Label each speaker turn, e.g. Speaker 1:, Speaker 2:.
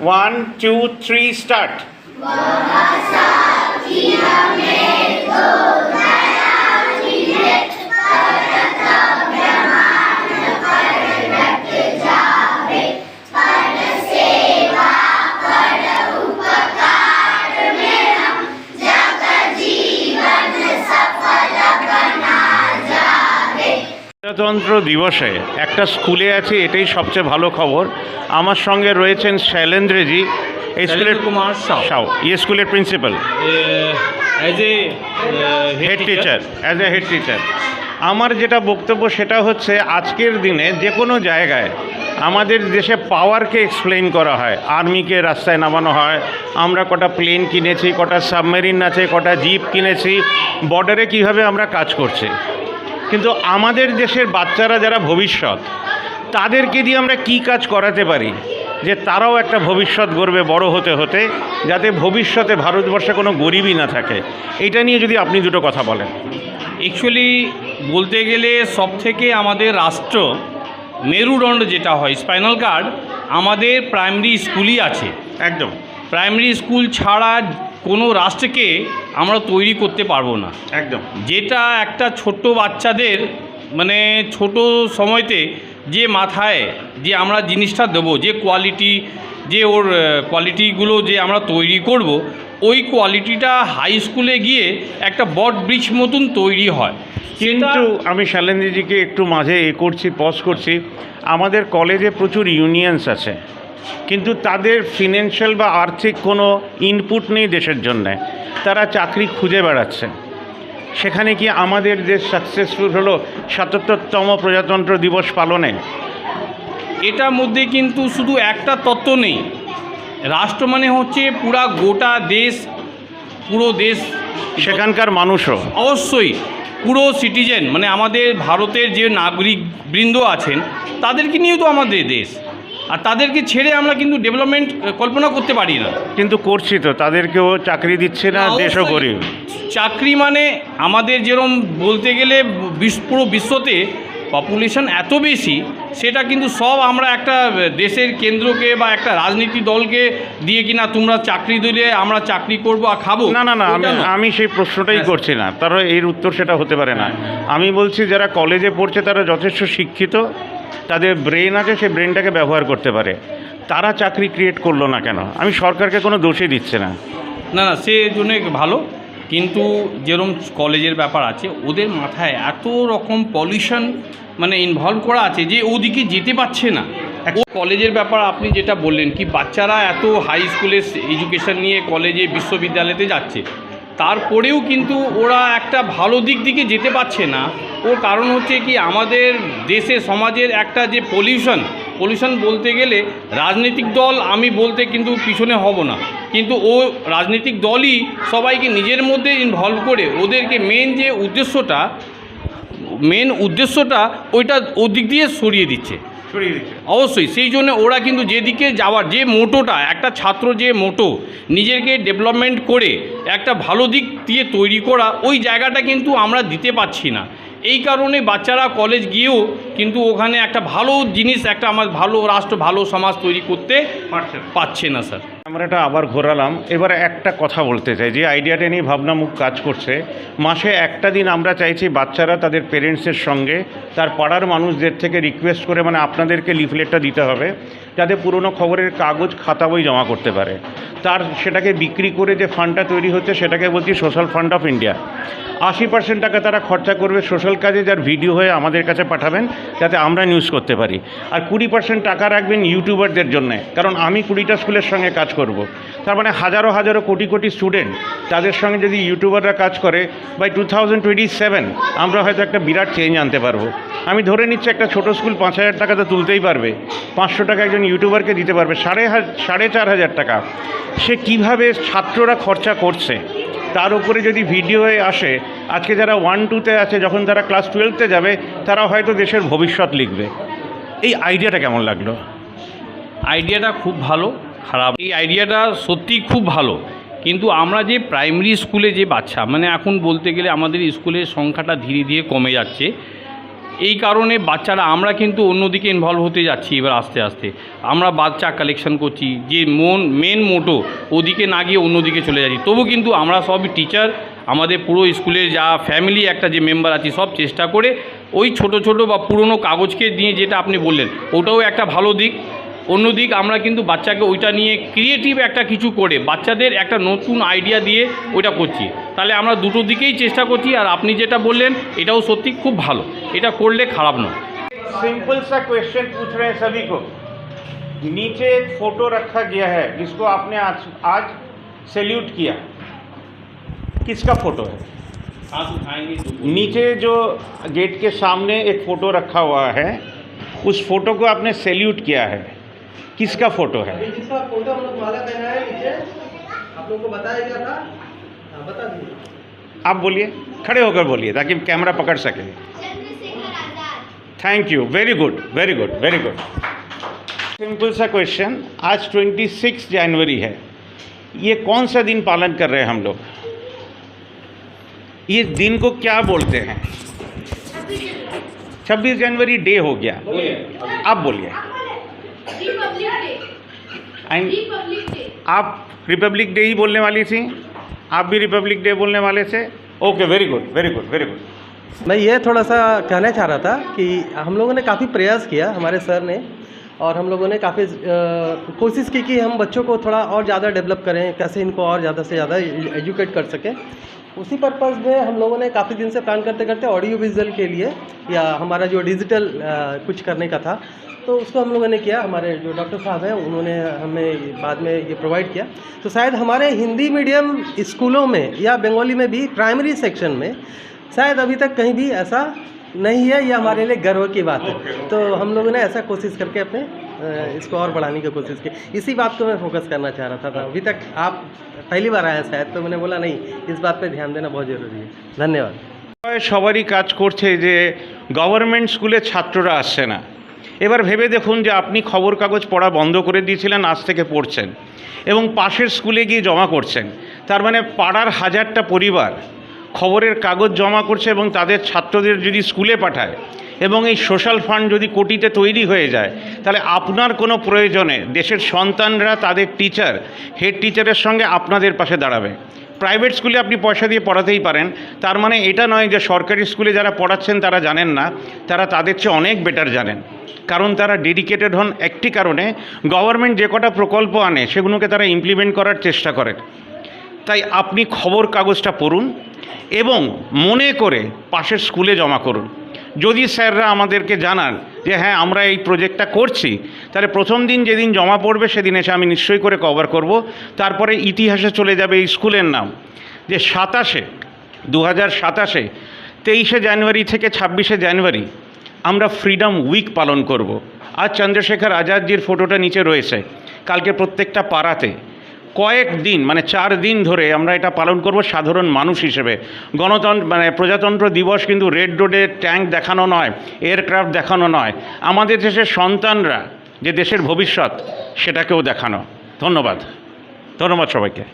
Speaker 1: 1, 2, 3, start. প্রজাতন্ত্র দিবসে একটা স্কুলে আছে, এটাই সবচেয়ে ভালো খবর। আমার সঙ্গে রয়েছেন শৈলেন্দ্রজি, এই স্কুলের
Speaker 2: কুমার
Speaker 1: সাউ, এই স্কুলের principal,
Speaker 2: as a
Speaker 1: head teacher, as a head teacher. আমার যেটা বক্তব্য সেটা হচ্ছে, আজকের দিনে যে কোনো জায়গায় আমাদের দেশে পাওয়ারকে এক্সপ্লেইন করা হয়, আর্মিকে রাস্তায় নামানো হয়, আমরা কটা প্লেন কিনেছি, কটা সাবমেরিন আছে, কটা জিপ কিনেছি, বর্ডারে কীভাবে আমরা কাজ করছি। কিন্তু আমাদের দেশের বাচ্চারা যারা ভবিষ্যৎ, তাদেরকে দিয়ে আমরা কি কাজ করাতে পারি যে তারাও একটা ভবিষ্যৎ গড়বে বড় হতে হতে, যাতে ভবিষ্যতে ভারতবর্ষে কোনো গরিবই না থাকে। এটা নিয়ে যদি আপনি দুটো কথা বলেন।
Speaker 2: অ্যাকচুয়ালি বলতে গেলে সবথেকে আমাদের রাষ্ট্র মেরুদণ্ড যেটা হয়, স্পাইনাল কার্ড, আমাদের প্রাইমারি স্কুলই আছে।
Speaker 1: একদম,
Speaker 2: প্রাইমারি স্কুল ছাড়া কোনো রাষ্ট্রকে আমরা তৈরি করতে পারবো না।
Speaker 1: একদম।
Speaker 2: যেটা একটা ছোট্ট বাচ্চাদের মানে ছোট সময়তে যে মাথায় যে আমরা জিনিসটা দেবো, যে কোয়ালিটি, যে ওর কোয়ালিটিগুলো যে আমরা তৈরি করব, ওই কোয়ালিটিটা হাই স্কুলে গিয়ে একটা বট ব্রিজ মতন তৈরি হয়।
Speaker 1: কিন্তু আমি শৈলেন্দ্রজিকে একটু মাঝে পজ করছি। আমাদের কলেজে প্রচুর ইউনিয়নস আছে, কিন্তু তাদের ফিনান্সিয়াল বা আর্থিক কোনো ইনপুট নেই দেশের জন্যে, তারা চাকরি খুঁজে বেড়াচ্ছে। সেখানে কি আমাদের দেশ সাকসেসফুল হলো ৭৭তম প্রজাতন্ত্র দিবস পালনে?
Speaker 2: এটার মধ্যে কিন্তু শুধু একটা তত্ত্ব নেই। রাষ্ট্র মানে হচ্ছে পুরা গোটা দেশ, পুরো দেশ,
Speaker 1: সেখানকার মানুষও
Speaker 2: অবশ্যই পুরো সিটিজেন, মানে আমাদের ভারতের যে নাগরিক বৃন্দ আছেন তাদেরকে নিয়েও তো আমাদের দেশ, আর তাদেরকে ছেড়ে আমরা কিন্তু ডেভেলপমেন্ট কল্পনা করতে পারি না।
Speaker 1: কিন্তু করছি তো, তাদেরকেও চাকরি দিচ্ছে না, দেশও গরিব।
Speaker 2: চাকরি মানে আমাদের যেরকম বলতে গেলে পুরো বিশ্বতে পপুলেশন এত বেশি, সেটা কিন্তু সব আমরা একটা দেশের কেন্দ্রকে বা একটা রাজনীতি দলকে দিয়ে কিনা তোমরা চাকরি দিলে আমরা চাকরি করব আর খাবো।
Speaker 1: না না না, আমি সেই প্রশ্নটাই করছি না, তারা এর উত্তর সেটা হতে পারে না। আমি বলছি যারা কলেজে পড়ছে তারা যথেষ্ট শিক্ষিত, তাদের ব্রেন আছে, সেই ব্রেনটাকে ব্যবহার করতে পারে, তারা চাকরি ক্রিয়েট করলো না কেন? আমি সরকারকে কোনো দোষই দিচ্ছে না।
Speaker 2: না না, সে জন্য ভালো, কিন্তু যেরকম কলেজের ব্যাপার আছে, ওদের মাথায় এত রকম পলিউশন মানে ইনভলভ করা আছে যে ওদিকে যেতে পারছে না। ও কলেজের ব্যাপার আপনি যেটা বললেন কি, বাচ্চারা এত হাই স্কুলে এডুকেশন নিয়ে কলেজে বিশ্ববিদ্যালয়তে যাচ্ছে, তারপরেও কিন্তু ওরা একটা ভালো দিক দিকে যেতে পারছে না। ওর কারণ হচ্ছে কি, আমাদের দেশে সমাজের একটা যে পলিউশন বলতে গেলে রাজনৈতিক দল আমি বলতে কিন্তু পিছনে হব না, কিন্তু ও রাজনৈতিক দলই সবাইকে নিজের মধ্যে ইনভলভ করে ওদেরকে মেন উদ্দেশ্যটা ওইটা ওদিক দিয়ে সরিয়ে দিচ্ছে। অবশ্যই সেই জন্য ওরা কিন্তু যেদিকে যাওয়ার যে মোটোটা, একটা ছাত্র যে মোটো নিজেকে ডেভেলপমেন্ট করে একটা ভালো দিক দিয়ে তৈরি করা, ওই জায়গাটা কিন্তু আমরা দিতে পারছি না। এই কারণে বাচ্চারা কলেজ গিয়েও কিন্তু ওখানে একটা ভালো জিনিস, একটা আমার ভালো রাষ্ট্র, ভালো সমাজ তৈরি করতে পারছে না স্যার।
Speaker 1: আমরা এটা আবার ঘোরালাম। এবারে একটা কথা বলতে চাই, যে আইডিয়াটা নিয়ে ভাবনামুখ কাজ করছে। মাসে একটা দিন আমরা চাইছি বাচ্চারা তাদের পেরেন্টসের সঙ্গে, তার পাড়ার মানুষদের থেকে রিকোয়েস্ট করে, মানে আপনাদেরকে লিফলেটটা দিতে হবে, যাতে পুরনো খবরের কাগজ, খাতা, বই জমা করতে পারে। সেটাকে বিক্রি করে যে ফান্ডটা তৈরি হচ্ছে, সেটাকে বলছি সোশ্যাল ফান্ড অফ ইন্ডিয়া। 80% টাকা তারা খরচা করবে সোশ্যাল কাজে, যার ভিডিও হয়ে আমাদের কাছে পাঠাবেন যাতে আমরা নিউজ করতে পারি। আর 20% টাকা রাখবেন ইউটিউবারদের জন্যে, কারণ আমি 20টা স্কুলের সঙ্গে কাজ করব। তার মানে হাজারো হাজারো কোটি কোটি স্টুডেন্ট, তাদের সঙ্গে যদি ইউটিউবাররা কাজ করে, বাই 2027 আমরা হয়তো একটা বিরাট চেঞ্জ আনতে পারবো। আমি ধরে নিচ্ছি একটা ছোটো স্কুল 5,000 টাকা তো তুলতেই পারবে, 500 টাকা একজন ইউটিউবারকে দিতে পারবে, 4,500 টাকা সে কিভাবে ছাত্ররা খরচা করছে তার উপরে যদি ভিডিও হয়ে আসে, আজকে যারা 1-2তে আছে, যখন তারা ক্লাস 12তে যাবে, তারা হয়তো দেশের ভবিষ্যৎ লিখবে। এই আইডিয়াটা কেমন লাগলো?
Speaker 2: আইডিয়াটা খুব ভালো, খারাপ এই আইডিয়াটা সত্যি খুব ভালো, কিন্তু আমরা যে প্রাইমারি স্কুলে যে বাচ্চা, মানে এখন বলতে গেলে আমাদের স্কুলের সংখ্যাটা ধীরে ধীরে কমে যাচ্ছে। এই কারণে বাচ্চারা আমরা কিন্তু অন্যদিকে ইনভলভ হতে যাচ্ছি এবার আস্তে আস্তে। আমরা বাচ্চা কালেকশন করছি, যে মেন মোটো ওদিকে না গিয়ে অন্যদিকে চলে যাচ্ছি। তবু কিন্তু আমরা সবই টিচার, আমাদের পুরো স্কুলের যা ফ্যামিলি একটা যে মেম্বার আছি সব চেষ্টা করে ওই ছোট ছোট বা পুরনো কাগজকে নিয়ে, যেটা আপনি বললেন ওটাও একটা ভালো দিক। অন্যদিক আমরা কিন্তু বাচ্চাকে ওইটা নিয়ে ক্রিয়েটিভ একটা কিছু করে বাচ্চাদের একটা নতুন আইডিয়া দিয়ে ওইটা করছি। তাহলে আমরা দুটো দিকেই চেষ্টা করছি। আর আপনি যেটা বললেন এটাও সত্যি খুব ভালো, এটা করলে খারাপ নয়।
Speaker 1: सिंपल सा क्वेश्चन पूछ रहे हैं सभी को। नीचे एक फोटो रखा गया है जिसको आपने आज सैल्यूट किया, किसका फोटो है? नीचे जो गेट के सामने एक फोटो रखा हुआ है, उस फोटो को आपने सैल्यूट किया है, किसका फोटो है?
Speaker 3: जिसका फोटो हम लोग माला पहना है नीचे, आप लोगों को बताया गया था, बता दीजिए।
Speaker 1: आप बोलिए, खड़े होकर बोलिए ताकि कैमरा पकड़ सके। Thank you, very good very good very good. Simple सा क्वेश्चन, आज 26 जनवरी है, ये कौन सा दिन पालन कर रहे हैं हम लोग? ये दिन को क्या बोलते हैं? 26 जनवरी डे हो गया, आप बोलिए। आप रिपब्लिक डे ही बोलने वाली थी, आप भी रिपब्लिक डे बोलने वाले थे। Okay, very good very good very good.
Speaker 3: मैं ये थोड़ा सा कहना चाह रहा था कि हम लोगों ने काफ़ी प्रयास किया, हमारे सर ने, और हम लोगों ने काफ़ी कोशिश की कि हम बच्चों को थोड़ा और ज़्यादा डेवलप करें, कैसे इनको और ज़्यादा से ज़्यादा एजुकेट कर सकें। उसी पर्पज़ में हम लोगों ने काफ़ी दिन से प्लान करते करते ऑडियो विजुअल के लिए, या हमारा जो डिजिटल कुछ करने का था, तो उसको हम लोगों ने किया। हमारे जो डॉक्टर साहब हैं उन्होंने हमें बाद में ये प्रोवाइड किया। तो शायद हमारे हिंदी मीडियम स्कूलों में या बंगाली में भी प्राइमरी सेक्शन में शायद अभी तक कहीं भी ऐसा नहीं है, ये हमारे लिए गर्व की बात है। तो हम लोगों ने ऐसा कोशिश करके अपने इसको और बढ़ाने की कोशिश की। इसी बात को मैं फोकस करना चाह रहा था। अभी तक आप पहली बार आए शायद, तो मैंने बोला नहीं, इस बात पे ध्यान देना बहुत ज़रूरी है। धन्यवाद।
Speaker 1: সবারই কাজ করছে যে গভর্নমেন্ট স্কুলে ছাত্ররা আসছে না। এবার ভেবে দেখুন যে আপনি খবর কাগজ পড়া বন্ধ করে দিয়েছিলেন, আজ থেকে পড়ছেন এবং পাশের স্কুলে গিয়ে জমা করছেন। তার মানে পাড়ার হাজারটা পরিবার খবরের কাগজ জমা করছে এবং তাদের ছাত্রদের যদি স্কুলে পাঠায় এবং এই সোশ্যাল ফান্ড যদি কোটিতে তৈরি হয়ে যায়, তাহলে আপনার কোনো প্রয়োজনে দেশের সন্তানরা তাদের টিচার, হেড টিচারের সঙ্গে আপনাদের পাশে দাঁড়াবে। প্রাইভেট স্কুলে আপনি পয়সা দিয়ে পড়াতেই পারেন, তার মানে এটা নয় যে সরকারি স্কুলে যারা পড়াচ্ছেন তারা জানেন না, তারা তাদের চেয়ে অনেক বেটার জানেন। কারণ তারা ডেডিকেটেড হন একটি কারণে, গভর্নমেন্ট যে কটা প্রকল্প আনে সেগুলোকে তারা ইমপ্লিমেন্ট করার চেষ্টা করেন। তাই আপনি খবর কাগজটা পড়ুন এবং মনে করে পাশের স্কুলে জমা করুন। যদি স্যাররা আমাদেরকে জানান যে হ্যাঁ আমরা এই প্রজেক্টটা করছি, তাহলে প্রথম দিন যেদিন জমা পড়বে সেদিন এসে আমি নিশ্চয়ই করে কভার করব। তারপরে ইতিহাসে চলে যাবে এই স্কুলের নাম, যে 2027 23 জানুয়ারি থেকে 26 জানুয়ারি আমরা ফ্রিডম উইক পালন করব। আজ চন্দ্রশেখর আজাদজির ফটোটা নিচে রয়েছে। কালকে প্রত্যেকটা পাড়াতে কয়েক দিন মানে 4 দিন ধরে আমরা এটা পালন করব সাধারণ মানুষ হিসেবে। প্রজাতন্ত্র দিবস কিন্তু রেড রোডে ট্যাঙ্ক দেখানো নয়, এয়ারক্রাফট দেখানো নয়, আমাদের দেশের সন্তানরা যে দেশের ভবিষ্যৎ সেটাকেও দেখানো। ধন্যবাদ, ধন্যবাদ সবাইকে।